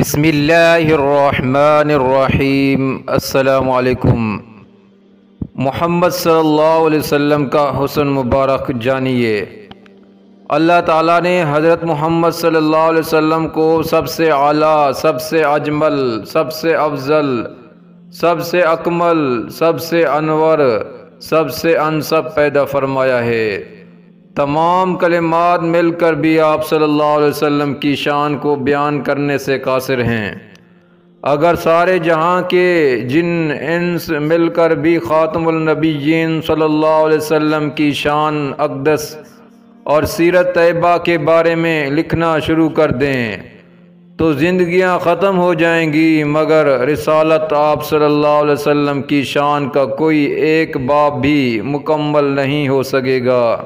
بسم اللہ الرحمن الرحیم۔ السلام علیکم۔ محمد صلی اللہ علیہ وسلم کا حسن مبارک جانیے۔ اللہ تعالیٰ نے حضرت محمد صلی اللہ علیہ وسلم کو سب سے اعلیٰ، سب سے اجمل، سب سے افضل، سب سے اکمل، سب سے انور، سب سے انسب پیدا فرمایا ہے۔ تمام کلمات مل کر بھی آپ صلی اللہ علیہ وسلم کی شان کو بیان کرنے سے قاصر ہیں۔ اگر سارے جہاں کے جن انس مل کر بھی خاتم النبیین صلی اللہ علیہ وسلم کی شان اقدس اور سیرت طیبہ کے بارے میں لکھنا شروع کر دیں تو زندگیاں ختم ہو جائیں گی، مگر رسالت آپ صلی اللہ علیہ وسلم کی شان کا کوئی ایک باب بھی مکمل نہیں ہو سکے گا۔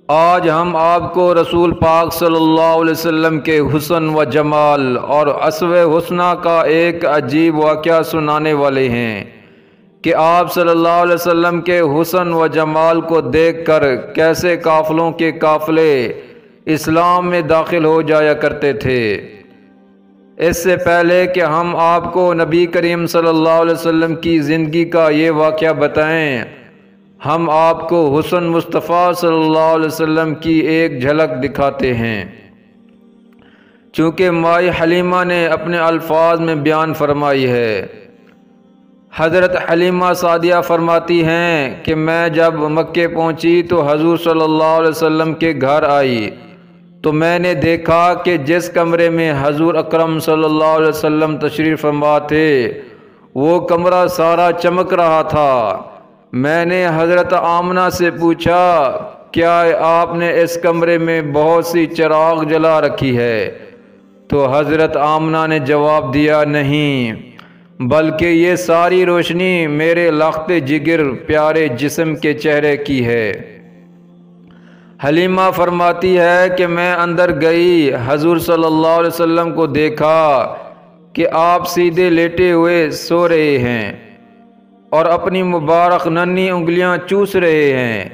آج ہم آپ کو رسول پاک صلی اللہ علیہ وسلم کے حسن و جمال اور اسوہ حسنہ کا ایک عجیب واقعہ سنانے والے ہیں کہ آپ صلی اللہ علیہ وسلم کے حسن و جمال کو دیکھ کر کیسے قافلوں کے قافلے اسلام میں داخل ہو جایا کرتے تھے۔ اس سے پہلے کہ ہم آپ کو نبی کریم صلی اللہ علیہ وسلم کی زندگی کا یہ واقعہ بتائیں، ہم آپ کو حسن مصطفیٰ صلی اللہ علیہ وسلم کی ایک جھلک دکھاتے ہیں۔ چونکہ مائی حلیمہ نے اپنے الفاظ میں بیان فرمائی ہے۔ حضرت حلیمہ سعدیہ فرماتی ہیں کہ میں جب مکے پہنچی تو حضور صلی اللہ علیہ وسلم کے گھر آئی تو میں نے دیکھا کہ جس کمرے میں حضور اکرم صلی اللہ علیہ وسلم تشریف فرما تھے وہ کمرہ سارا چمک رہا تھا۔ میں نے حضرت آمنہ سے پوچھا، کیا آپ نے اس کمرے میں بہت سی چراغ جلا رکھی ہے؟ تو حضرت آمنہ نے جواب دیا، نہیں، بلکہ یہ ساری روشنی میرے لخت جگر پیارے جسم کے چہرے کی ہے۔ حلیمہ فرماتی ہے کہ میں اندر گئی، حضور صلی اللہ علیہ وسلم کو دیکھا کہ آپ سیدھے لیٹے ہوئے سو رہے ہیں اور اپنی مبارک ننھی انگلیاں چوس رہے ہیں۔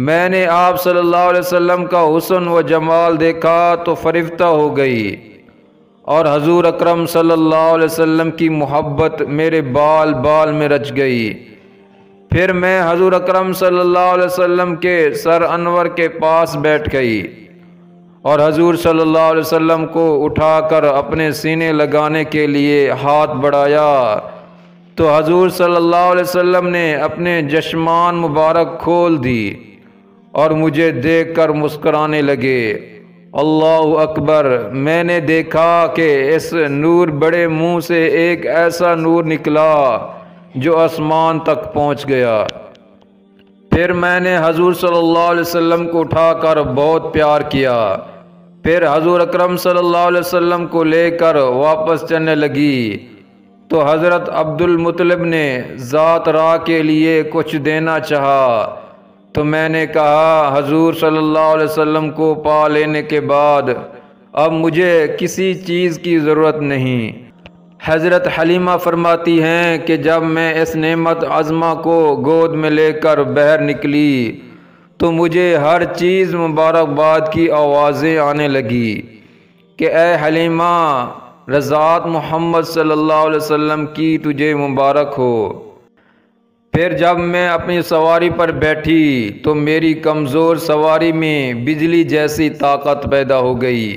میں نے آپ صلی اللہ علیہ وسلم کا حسن و جمال دیکھا تو فریفتہ ہو گئی اور حضور اکرم صلی اللہ علیہ وسلم کی محبت میرے بال بال میں رچ گئی۔ پھر میں حضور اکرم صلی اللہ علیہ وسلم کے سر انور کے پاس بیٹھ گئی اور حضور صلی اللہ علیہ وسلم کو اٹھا کر اپنے سینے لگانے کے لیے ہاتھ بڑھایا تو حضور صلی اللہ علیہ وسلم نے اپنے جشمان مبارک کھول دی اور مجھے دیکھ کر مسکرانے لگے۔ اللہ اکبر! میں نے دیکھا کہ اس نور بڑے منہ سے ایک ایسا نور نکلا جو آسمان تک پہنچ گیا۔ پھر میں نے حضور صلی اللہ علیہ وسلم کو اٹھا کر بہت پیار کیا۔ پھر حضور اکرم صلی اللہ علیہ وسلم کو لے کر واپس چلنے لگی تو حضرت عبد المطلب نے ذات راہ کے لیے کچھ دینا چاہا تو میں نے کہا، حضور صلی اللہ علیہ وسلم کو پا لینے کے بعد اب مجھے کسی چیز کی ضرورت نہیں۔ حضرت حلیمہ فرماتی ہیں کہ جب میں اس نعمت عظمہ کو گود میں لے کر باہر نکلی تو مجھے ہر چیز مبارکباد کی آوازیں آنے لگی کہ اے حلیمہ، رضاعت محمد صلی اللہ علیہ وسلم کی تجھے مبارک ہو۔ پھر جب میں اپنی سواری پر بیٹھی تو میری کمزور سواری میں بجلی جیسی طاقت پیدا ہو گئی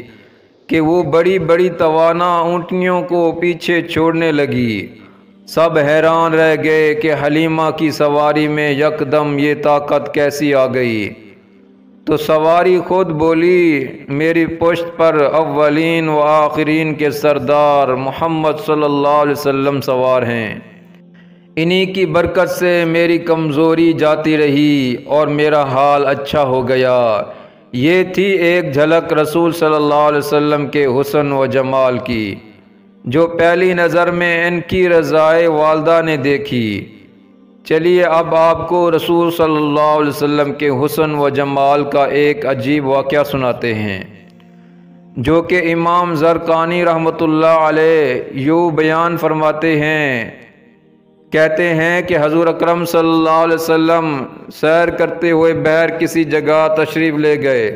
کہ وہ بڑی بڑی توانا اونٹنیوں کو پیچھے چھوڑنے لگی۔ سب حیران رہ گئے کہ حلیمہ کی سواری میں یکدم یہ طاقت کیسی آ گئی؟ تو سواری خود بولی، میری پشت پر اولین و آخرین کے سردار محمد صلی اللہ علیہ وسلم سوار ہیں۔ انہی کی برکت سے میری کمزوری جاتی رہی اور میرا حال اچھا ہو گیا۔ یہ تھی ایک جھلک رسول صلی اللہ علیہ وسلم کے حسن و جمال کی جو پہلی نظر میں ان کی رضائے والدہ نے دیکھی۔ چلیے اب آپ کو رسول صلی اللہ علیہ وسلم کے حسن و جمال کا ایک عجیب واقعہ سناتے ہیں جو کہ امام زرقانی رحمۃ اللہ علیہ یوں بیان فرماتے ہیں۔ کہتے ہیں کہ حضور اکرم صلی اللہ علیہ وسلم سیر کرتے ہوئے باہر کسی جگہ تشریف لے گئے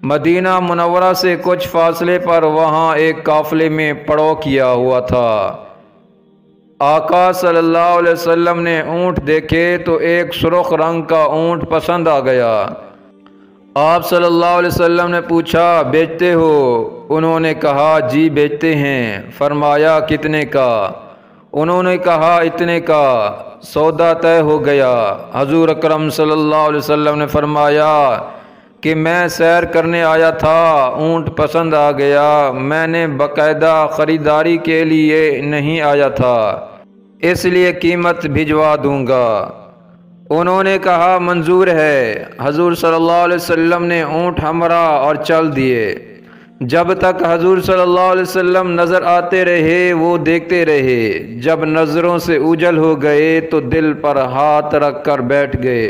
مدینہ منورہ سے کچھ فاصلے پر وہاں ایک قافلے میں پڑاؤ کیا ہوا تھا۔ آقا صلی اللہ علیہ وسلم نے اونٹ دیکھے تو ایک سرخ رنگ کا اونٹ پسند آ گیا۔ آپ صلی اللہ علیہ وسلم نے پوچھا بیچتے ہو؟ انہوں نے کہا جی بیچتے ہیں۔ فرمایا کتنے کا؟ انہوں نے کہا اتنے کا۔ سودا طے ہو گیا۔ حضور اکرم صلی اللہ علیہ وسلم نے فرمایا کہ میں سیر کرنے آیا تھا، اونٹ پسند آ گیا، میں نے باقاعدہ خریداری کے لیے نہیں آیا تھا، اس لیے قیمت بھجوا دوں گا۔ انہوں نے کہا منظور ہے۔ حضور صلی اللہ علیہ وسلم نے اونٹ ہمرا اور چل دیے۔ جب تک حضور صلی اللہ علیہ وسلم نظر آتے رہے وہ دیکھتے رہے، جب نظروں سے اوجھل ہو گئے تو دل پر ہاتھ رکھ کر بیٹھ گئے۔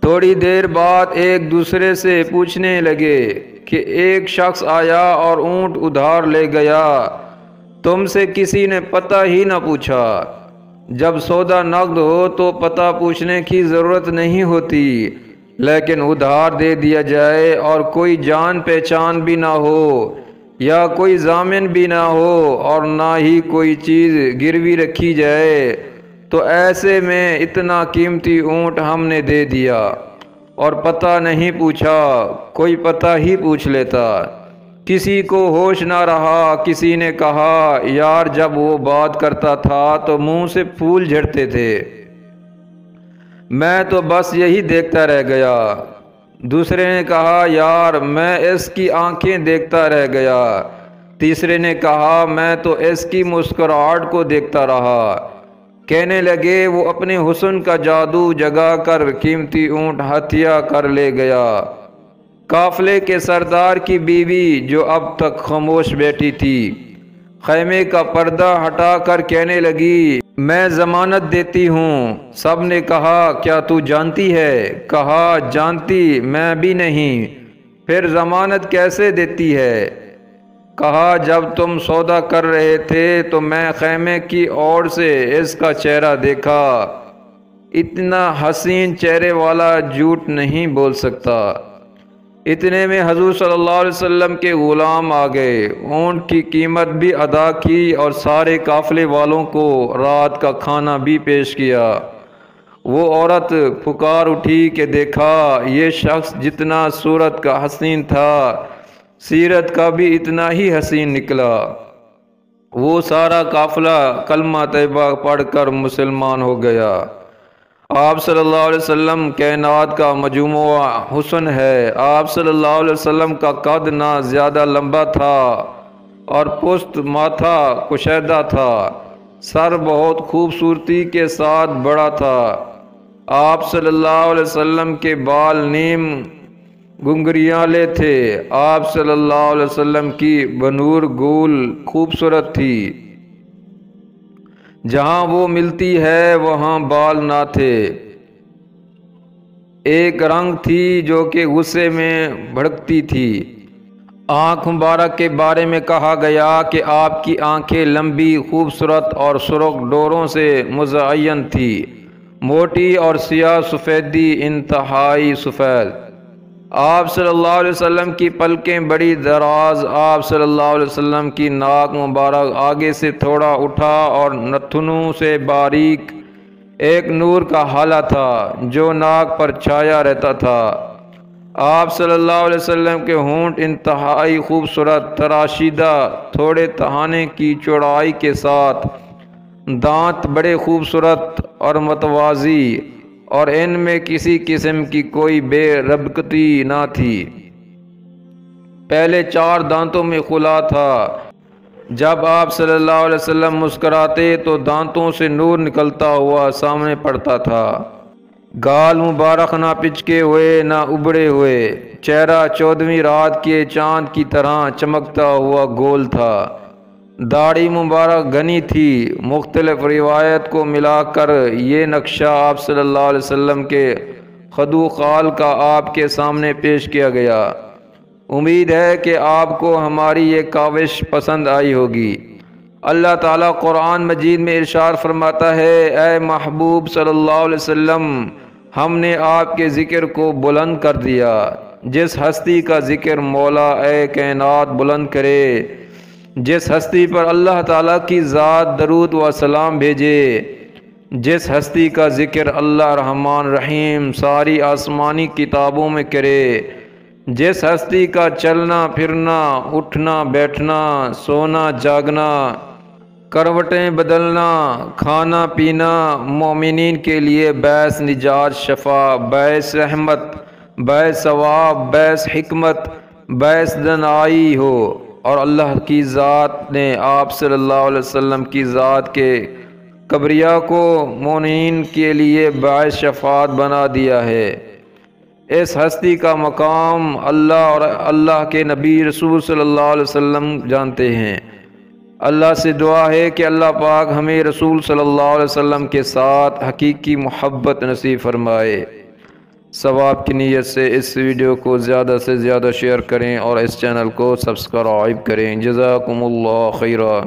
تھوڑی دیر بعد ایک دوسرے سے پوچھنے لگے کہ ایک شخص آیا اور اونٹ ادھار لے گیا، تم سے کسی نے پتہ ہی نہ پوچھا۔ جب سودا نقد ہو تو پتہ پوچھنے کی ضرورت نہیں ہوتی، لیکن ادھار دے دیا جائے اور کوئی جان پہچان بھی نہ ہو یا کوئی ضامن بھی نہ ہو اور نہ ہی کوئی چیز گروی رکھی جائے تو ایسے میں اتنا قیمتی اونٹ ہم نے دے دیا اور پتہ نہیں پوچھا۔ کوئی پتہ ہی پوچھ لیتا۔ کسی کو ہوش نہ رہا۔ کسی نے کہا یار جب وہ بات کرتا تھا تو منہ سے پھول جھڑتے تھے، میں تو بس یہی دیکھتا رہ گیا۔ دوسرے نے کہا یار میں اس کی آنکھیں دیکھتا رہ گیا۔ تیسرے نے کہا میں تو اس کی مسکراہٹ کو دیکھتا رہا۔ کہنے لگے وہ اپنے حسن کا جادو جگا کر قیمتی اونٹ ہتھیا کر لے گیا۔ قافلے کے سردار کی بیوی جو اب تک خاموش بیٹھی تھی، خیمے کا پردہ ہٹا کر کہنے لگی میں ضمانت دیتی ہوں۔ سب نے کہا کیا تو جانتی ہے؟ کہا جانتی میں بھی نہیں۔ پھر ضمانت کیسے دیتی ہے؟ کہا جب تم سودا کر رہے تھے تو میں خیمے کی اوڑ سے اس کا چہرہ دیکھا، اتنا حسین چہرے والا جھوٹ نہیں بول سکتا۔ اتنے میں حضور صلی اللہ علیہ وسلم کے غلام آ گئے، اونٹ کی قیمت بھی ادا کی اور سارے قافلے والوں کو رات کا کھانا بھی پیش کیا۔ وہ عورت پکار اٹھی کہ دیکھا یہ شخص جتنا صورت کا حسین تھا سیرت کا بھی اتنا ہی حسین نکلا۔ وہ سارا قافلہ کلمہ طیبہ پڑھ کر مسلمان ہو گیا۔ آپ صلی اللہ علیہ وسلم کائنات کا مجموعہ حسن ہے۔ آپ صلی اللہ علیہ وسلم کا قد نہ زیادہ لمبا تھا اور پشت ماتھا کشادہ تھا، سر بہت خوبصورتی کے ساتھ بڑا تھا۔ آپ صلی اللہ علیہ وسلم کے بال نیم گنگریالے تھے۔ آپ صلی اللہ علیہ وسلم کی بنور گول خوبصورت تھی، جہاں وہ ملتی ہے وہاں بال نہ تھے۔ ایک رنگ تھی جو کہ غصے میں بھڑکتی تھی۔ آنکھ مبارک کے بارے میں کہا گیا کہ آپ کی آنکھیں لمبی، خوبصورت اور سرخ ڈوروں سے مزین تھی، موٹی اور سیاہ سفیدی انتہائی سفید۔ آپ صلی اللہ علیہ وسلم کی پلکیں بڑی دراز، آپ صلی اللہ علیہ وسلم کی ناک مبارک آگے سے تھوڑا اٹھا اور نتنوں سے باریک ایک نور کا ہالہ تھا جو ناک پر چھایا رہتا تھا۔ آپ صلی اللہ علیہ وسلم کے ہونٹ انتہائی خوبصورت، تراشیدہ، تھوڑے تہانے کی چوڑائی کے ساتھ، دانت بڑے خوبصورت اور متوازی، اور ان میں کسی قسم کی کوئی بے ربکتی نہ تھی۔ پہلے 4 دانتوں میں خلا تھا۔ جب آپ صلی اللہ علیہ وسلم مسکراتے تو دانتوں سے نور نکلتا ہوا سامنے پڑتا تھا۔ گال مبارک نہ پچکے ہوئے نہ ابڑے ہوئے، چہرہ 14ویں رات کے چاند کی طرح چمکتا ہوا گول تھا۔ داڑھی مبارک گھنی تھی۔ مختلف روایت کو ملا کر یہ نقشہ آپ صلی اللہ علیہ وسلم کے خد و خال کا آپ کے سامنے پیش کیا گیا۔ امید ہے کہ آپ کو ہماری یہ کاوش پسند آئی ہوگی۔ اللہ تعالیٰ قرآن مجید میں ارشاد فرماتا ہے اے محبوب صلی اللہ علیہ وسلم ہم نے آپ کے ذکر کو بلند کر دیا، جس ہستی کا ذکر مولا اے کائنات بلند کرے، جس ہستی پر اللہ تعالیٰ کی ذات درود و سلام بھیجے، جس ہستی کا ذکر اللہ رحمان رحیم ساری آسمانی کتابوں میں کرے، جس ہستی کا چلنا پھرنا، اٹھنا بیٹھنا، سونا جاگنا، کروٹیں بدلنا، کھانا پینا مومنین کے لیے باعث نجات شفا، باعث رحمت، باعث ثواب، باعث حکمت، باعث دنائی ہو، اور اللہ کی ذات نے آپ صلی اللہ علیہ وسلم کی ذات کے کبریا کو مومنین کے لیے باعث شفاعت بنا دیا ہے۔ اس ہستی کا مقام اللہ اور اللہ کے نبی رسول صلی اللہ علیہ وسلم جانتے ہیں۔ اللہ سے دعا ہے کہ اللہ پاک ہمیں رسول صلی اللہ علیہ وسلم کے ساتھ حقیقی محبت نصیب فرمائے۔ ثواب کی نیت سے اس ویڈیو کو زیادہ سے زیادہ شیئر کریں اور اس چینل کو سبسکرائب کریں۔ جزاکم اللہ خیرا۔